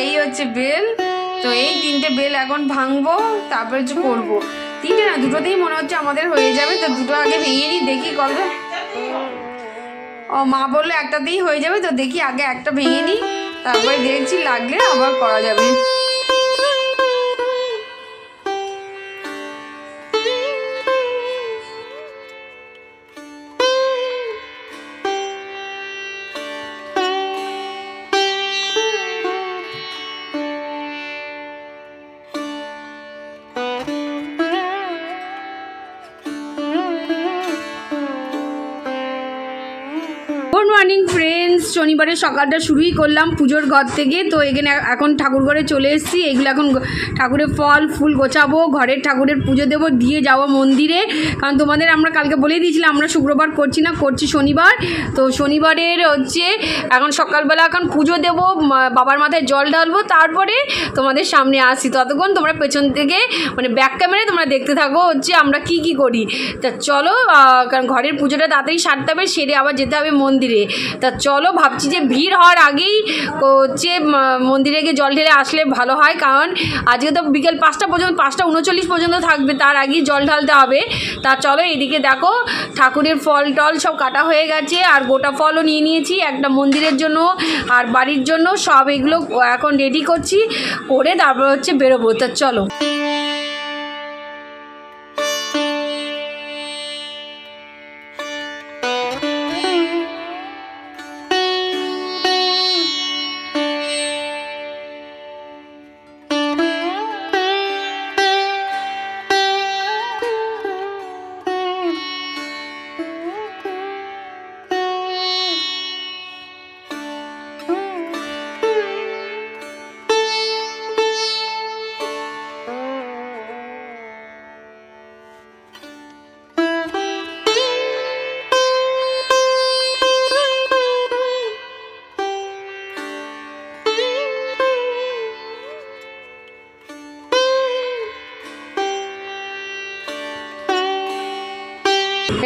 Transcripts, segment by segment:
এই হচ্ছে বেল। তো এই 3টে বেল এখন ভাঙবো, তারপরে হচ্ছে করবো। 3টে না, 2টোতেই মনে হচ্ছে আমাদের হয়ে যাবে। তো 2টো আগে ভেঙে নিই, দেখি কত। ও মা বললো একটাতেই হয়ে যাবে, তো দেখি আগে একটা ভেঙে নিই, তারপরে দেখছি লাগলে আবার করা যাবে। গুড মর্নিং ফ্রেন্ডস, শনিবারের সকালটা শুরুই করলাম পুজোর ঘর থেকে। তো এখানে এখন ঠাকুর ঘরে চলে এসেছি। এগুলো এখন ঠাকুরের ফল ফুল গোছাবো, ঘরের ঠাকুরের পুজো দেবো, দিয়ে যাবো মন্দিরে। কারণ তোমাদের আমরা কালকে বলেই দিয়েছিলাম আমরা শুক্রবার করছি না, করছি শনিবার। তো শনিবারের হচ্ছে এখন সকালবেলা এখন পুজো দেবো, বাবার মাথায় জল ঢালবো, তারপরে তোমাদের সামনে আসি। ততক্ষণ তোমরা পেছন থেকে মানে ব্যাক ক্যামেরায় তোমরা দেখতে থাকো হচ্ছে আমরা কি কি করি। তা চলো, কারণ ঘরের পুজোটা তাড়াতাড়ি সারতে হবে, সেরে আবার যেতে হবে মন্দিরে। তা চলো, ভাবছি যে ভিড় হওয়ার আগেই হচ্ছে মন্দিরে গিয়ে জল ঢেলে আসলে ভালো হয়। কারণ আজকে তো বিকেল 5টা পর্যন্ত, 5:39 পর্যন্ত থাকবে, তার আগেই জল ঢালতে হবে। তা চলো, এদিকে দেখো ঠাকুরের ফল টল সব কাটা হয়ে গেছে, আর গোটা ফলও নিয়ে নিয়েছি, একটা মন্দিরের জন্য আর বাড়ির জন্য। সব এগুলো এখন রেডি করছি, করে তারপর হচ্ছে বেরোবো। তা চলো।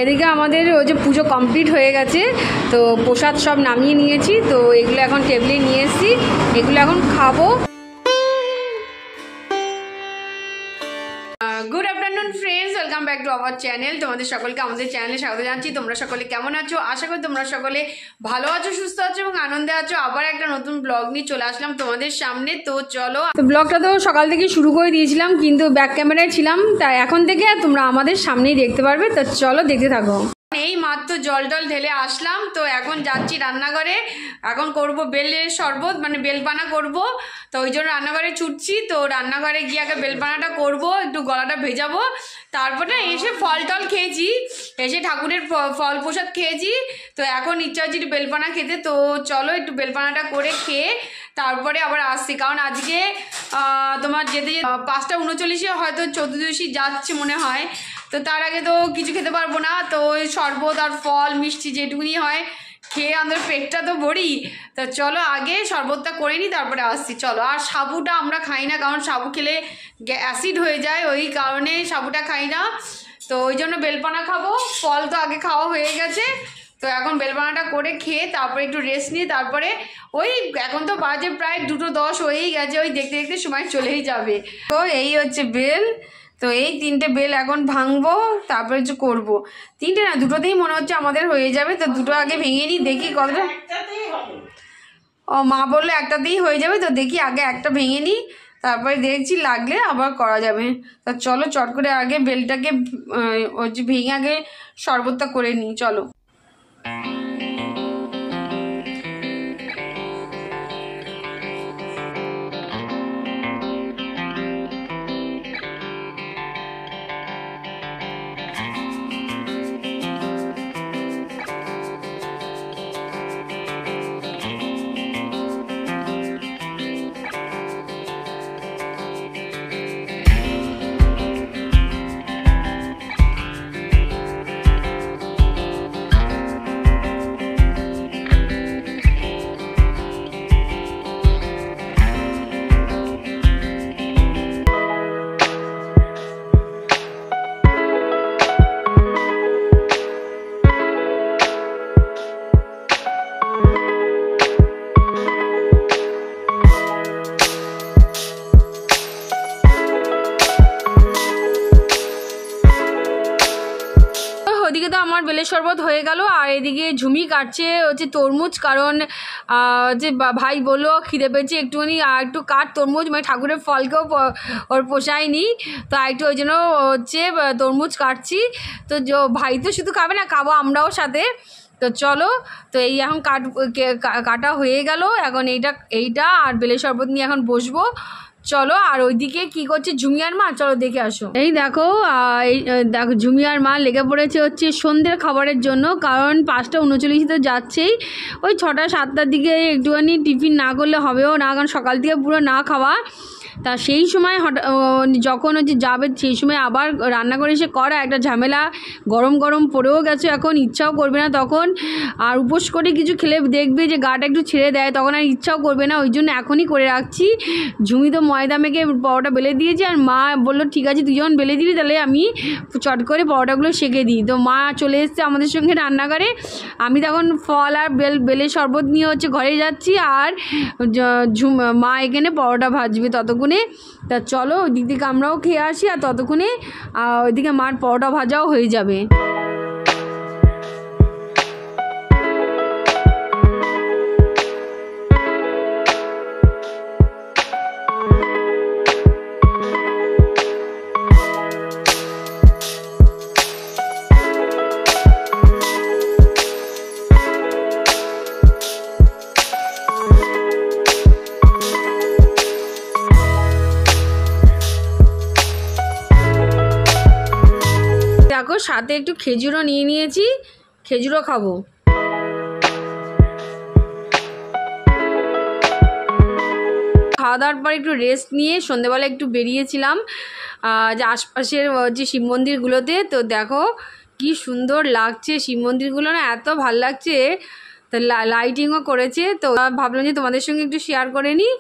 এদিকে আমাদের ওই যে পুজো কমপ্লিট হয়ে গেছে, তো প্রসাদ সব নামিয়ে নিয়েছি। তো এগুলো এখন টেবিলে নিয়ে এসেছি, এগুলো এখন খাবো। Good afternoon friends, welcome back to our channel. তোমাদের সকলকে আমাদের চ্যানেলে স্বাগত জানাচ্ছি। তোমরা সকলে কেমন আছো? আশা করি তোমরা সকলে ভালো আছো, সুস্থ আছো এবং আনন্দে আছো। আবার একটা নতুন ব্লগ নিয়ে চলে আসলাম তোমাদের সামনে। তো চলো, তো ব্লগটা তো সকাল থেকে শুরু করে দিয়েছিলাম, কিন্তু ব্যাক ক্যামেরায় ছিলাম, তাই এখন থেকে তোমরা আমাদের সামনেই দেখতে পারবে। তো চলো, দেখতে থাকো। এই মাত্র জল টল ঢেলে আসলাম, তো এখন যাচ্ছি রান্নাঘরে। এখন করব বেলের শরবত, মানে বেলপানা করব। তো ওই জন্য রান্নাঘরে ছুটছি। তো রান্নাঘরে গিয়ে আগে বেলপানাটা করব, একটু গলাটা ভেজাবো। তারপরে এসে ফল টল খেয়েছি, এসে ঠাকুরের ফল প্রসাদ খেয়েছি। তো এখন ইচ্ছা হচ্ছে একটু বেলপানা খেতে। তো চলো, একটু বেলপানাটা করে খেয়ে তারপরে আবার আসছি। কারণ আজকে তোমার যেতে 5:39 হয়তো চতুর্দশী যাচ্ছে মনে হয়। তো তার আগে তো কিছু খেতে পারবো না। তো ওই শরবত আর ফল মিষ্টি যেটুকুনি হয় খেয়ে আমাদের পেটটা তো ভরি। তো চলো আগে শরবতটা করে নিই, তারপরে আসছি। চলো। আর সাবুটা আমরা খাই না, কারণ সাবু খেলে অ্যাসিড হয়ে যায়, ওই কারণে সাবুটা খাই না। তো ওই জন্য বেলপানা খাবো। ফল তো আগে খাওয়া হয়ে গেছে। তো এখন বেলপানাটা করে খেয়ে তারপরে একটু রেস্ট নিয়ে তারপরে ওই এখন তো বাজে প্রায় 2:10 হয়েই গেছে, ওই দেখতে দেখতে সময় চলেই যাবে। তো এই হচ্ছে বেল। তো এই 3টে বেল এখন ভাঙবো, তারপরে হচ্ছে করবো। 3টে না, 2টোতেই মনে হচ্ছে আমাদের হয়ে যাবে। তো 2টো আগে ভেঙে নিই, দেখি কতটা। ও মা বললো একটাতেই হয়ে যাবে, তো দেখি আগে একটা ভেঙে নিই, তারপরে দেখছি লাগলে আবার করা যাবে। তা চলো, চট করে আগে বেলটাকে হচ্ছে ভেঙে আগে শরবতটা করে নিই। চলো। শরবত হয়ে গেল। আর এদিকে ঝুমি কাটছে হচ্ছে তরমুজ, কারণ যে ভাই বললো খিদে পেয়েছে একটুখানি আর একটু কাট তরমুজ, মানে ঠাকুরের ফলকেও ওর পোষায়নি, তো একটু ওই জন্য হচ্ছে তরমুজ কাটছি। তো ভাই তো শুধু খাবে না, খাবো আমরাও সাথে। তো চলো, তো এই এখন কাটা হয়ে গেল, এখন এইটা আর বেলের শরবত নিয়ে এখন বসবো। চলো, আর ওইদিকে কি করছে ঝুমিয়ার মা, চলো দেখে আসো। এই দেখো দেখো ঝুমিয়ার মা লেগে পড়েছে হচ্ছে সন্ধ্যের খাবারের জন্য, কারণ 5:39 তো যাচ্ছেই, ওই 6টা-7টার দিকে একটুখানি টিফিন না করলে হবেও না, কারণ সকাল থেকে পুরো না খাওয়া। তা সেই সময় যখন হচ্ছে যাবে সেই সময় আবার রান্না করে এসে করা একটা ঝামেলা, গরম গরম পড়েও গেছে, এখন ইচ্ছাও করবে না তখন। আর উপোস করে কিছু খেলে দেখবে যে গাটা একটু ছেড়ে দেয়, তখন আর ইচ্ছাও করবে না, ওই জন্য এখনই করে রাখছি। ঝুমি তো ময়দা মেখে পরোটা বেলে দিয়েছি, আর মা বললো ঠিক আছে তুই যখন বেলে দিবি তাহলে আমি চট করে পরোটাগুলো সেঁকে দিই। তো মা চলে এসছে আমাদের সঙ্গে রান্নাঘরে, আমি তখন ফল আর বেলের শরবত নিয়ে হচ্ছে ঘরে যাচ্ছি, আর মা এখানে পরোটা ভাজবে ততক্ষণ। তা চলো ওইদিক থেকে আমরাও খেয়ে আসি, আর ততক্ষণে ওইদিকে মার পরোটা ভাজাও হয়ে যাবে। দেখো সাথে একটু খেজুরও নিয়ে নিয়েছি, খেজুরও খাবো। খাওয়া দাওয়ার পর একটু রেস্ট নিয়ে সন্ধ্যেবেলা একটু বেরিয়েছিলাম যে আশপাশের যে শিব মন্দিরগুলোতে। তো দেখো কি সুন্দর লাগছে শিব মন্দিরগুলো, না এত ভাল লাগছে, তো লাইটিংও করেছে। তো ভাবলাম যে তোমাদের সঙ্গে একটু শেয়ার করে নিই।